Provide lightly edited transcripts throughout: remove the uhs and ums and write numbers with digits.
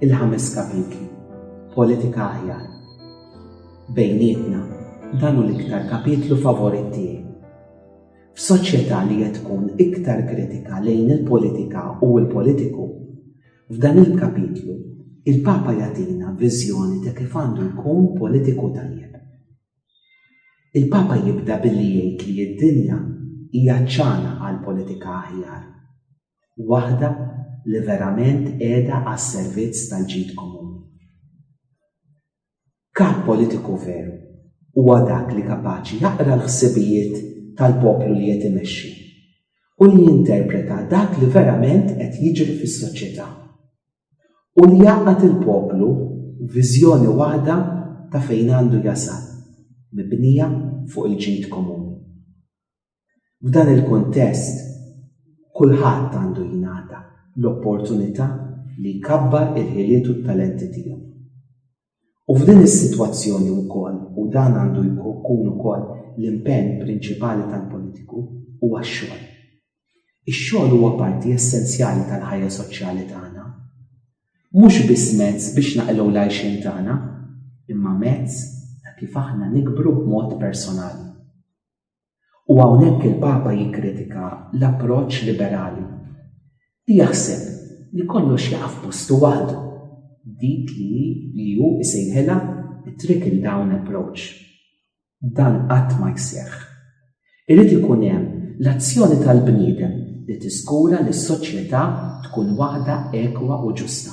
Il-5 kapitli, politika aħjar. Bejnietna, dan hu l-iktar kapitlu favorit tiegħi. F'soċjetà li qed tkun iktar kritika lejn il-politika u l-politiku, f'dan il-kapitlu il-Papa jagħtina viżjoni ta' kif għandu jkun politiku tajjeb. Il-Papa jibda billi jgħid li d-dinja hija ċana għal politika aħjar, waħda li verament qiegħda għas-servizz tal-ġid komuni. Kap politiku veru huwa dak li kapaċi jaqra l-ħsibijiet tal-poplu li qed imexxi u li jinterpreta dak li verament qed jiġri fis-soċjetà u li jaqgħad il-poplu viżjoni waħda ta' fejn għandu jasal, mibnija fuq il-ġid komuni. F'dan il-kuntest kulħadd għandu jingħata l-opportunità li jkabbar il-ħiliet u t-talenti tiegħu. U f'din is-sitwazzjoni wkoll, u dan għandu jkun ukoll l-impenn prinċipali tal-politiku, huwa x-xogħol. Ix-xogħol huwa parti essenzjali tal-ħajja soċjali tagħna. Mhux biss mezz biex naqgħu l-għajxin tagħna, imma mezz ta' kif aħna nikbru b'mod personali. U hawnhekk il-Papa jikkritika l-approċċ liberali li jaħseb li kollox jaqaf postu waħdu, dik li hu isejħilha trickle-down approach. Dan qatt ma jseħħ. Irid ikun hemm l-azzjoni tal-bniedem li tiskura li s-soċjetà tkun waħda ekwa u ġusta,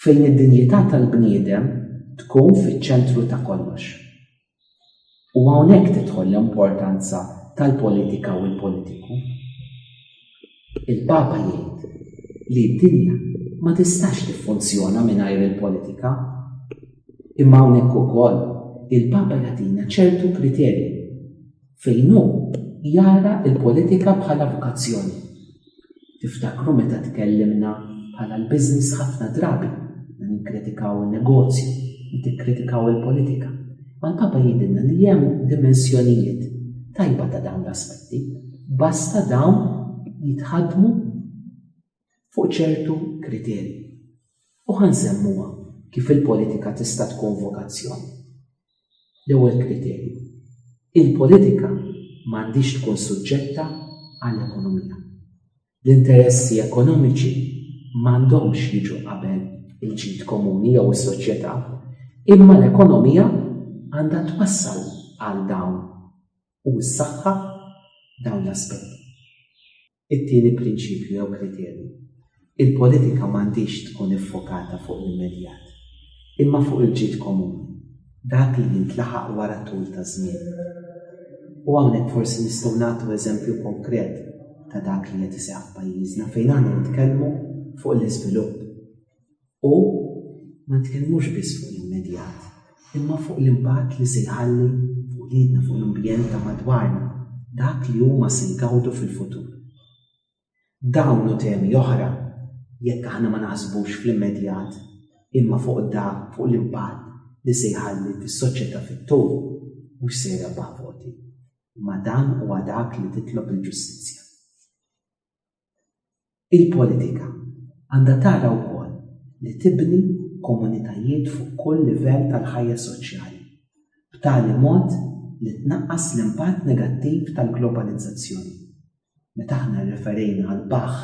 fejn id-dinjità tal-bniedem tkun fiċ-ċentru ta' kollox. U hawnhekk tidħol l-importanza tal-politika u l-politiku. Il-Papa jgħid li d-dinja ma tistax tiffunzjona mingħajr il-politika, imma hawnhekk ukoll il-Papa jagħtina ċertu kriterji fejn hu jara l-politika bħala vokazzjoni. Tiftakru meta tkellimna bħala l-business ħafna drabi nikkritikaw in-negozju, nikkritikaw il-politika. Ma l-Papa jgħidilna li hemm dimensjonijiet tajba ta' dawn l-aspetti, basta dawn jitħaddmu fuq ċertu kriterji. U ħansemmuha kif il-politika tista' tkun vokazzjoni. L-ewwel kriterju. Il-politika m'għandix tkun suġġetta għall-ekonomija. L-interessi ekonomiċi m'għandhomx jiġu qabel il-ġid komuni jew is-soċjetà, imma l-ekonomija għandha twassal għal dawn u s-saħħa dawn l-aspetti. It-tieni prinċipju jew kriterju. Il-politika m'għandix tkun iffokata fuq l-immedjat, imma fuq il-ġid komuni, dak li jintlaħaq wara tul ta' żmien. U hawnhekk forsi nistgħu nagħtu eżempju konkret ta' dak li qed iseħħ f'pajjiżna fejn aħna nitkellmu fuq l-iżvilupp. U ma nitkellmux biss fuq l-immedjat, imma fuq l-impatt li se jħalli fuq lidna fuq l-ambjent ta' madwarna, dak li huma se jgawdu fil-futur. Dawn u temi oħra jekk aħna ma naħsbux fl-immedjat, imma fuq l-impatt li se jħalli fis-soċjetà fit-tul mhux se jrebaħ voti. Ma dan huwa dak li titlob il-ġustizzja. Il-politika għandha tara wkoll li tibni komunitajiet fuq kull livell tal-ħajja soċjali, b'tali mod li tnaqqas l-impatt negattiv tal-globalizzazzjoni. Meta aħna referejna għal baħħ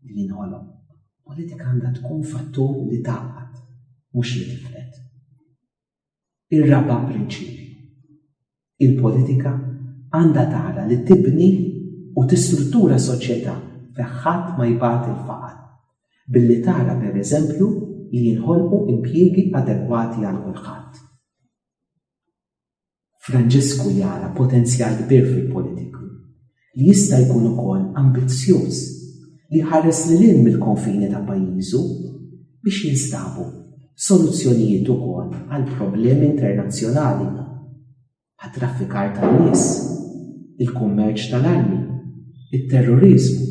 li jinħoloq, politika għandha tkun fattur li taqgħad, mhux li tiflet. Ir-raba' prinċipju. Il-politika għandha tara li tibni u tistruttura soċjetà fejn ħadd ma jbagħat il-faqar, billi tara pereżempju li jinħolqu impjiegi adekwati għal kulħadd. Franġisku jara potenzjal kbir fil-politiku li jista' jkun ukoll ambizzjuż li ħares lil mill-konfini ta' pajjiżu biex jinstabu soluzzjonijiet ukoll għal problemi internazzjonali għat-traffikar tan-nies, il-kummerċ tal-armi, it-terrorizmu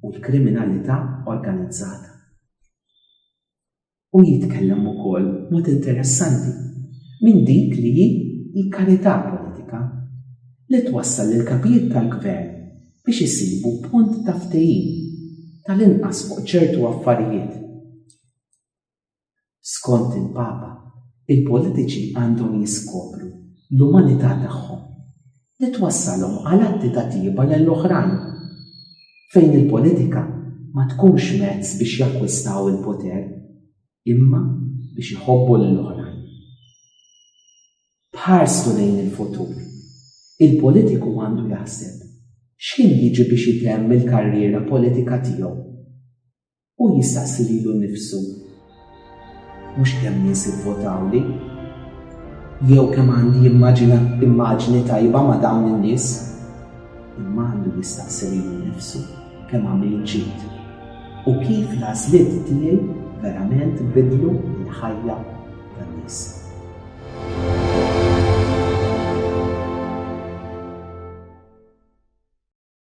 u l-kriminalità organizzata. U jitkellem ukoll mod interessanti minn dik li hi l-karità politika li twassal lill-kapijiet tal-gvern biex isibu punt ta' ftehim tal-inqas fuq ċertu affarijiet Skont il-Papa, il-politiċi għandhom jiskopru l-umanità tagħhom li twassalhom għal atti ta' tieba lill-oħrajn, fejn il-politika ma tkunx mezz biex jakkwistaw il-poter, imma biex iħobbu lill-oħrajn. Bħarsu lejn il-futur, il-politiku għandu jaħseb x'kien jiġi biex itemm il-karriera politika tiegħu u jistaqsi lilu nnifsu mhux kemm nies ivvotawli, jew kemm għandi immaġni tajba ma' dawn in-nies, imma għandu jistaqsi lilu nnifsu kemm għamil ġid u kif l-għażliet tiegħi verament bidlu l-ħajja tan-nies.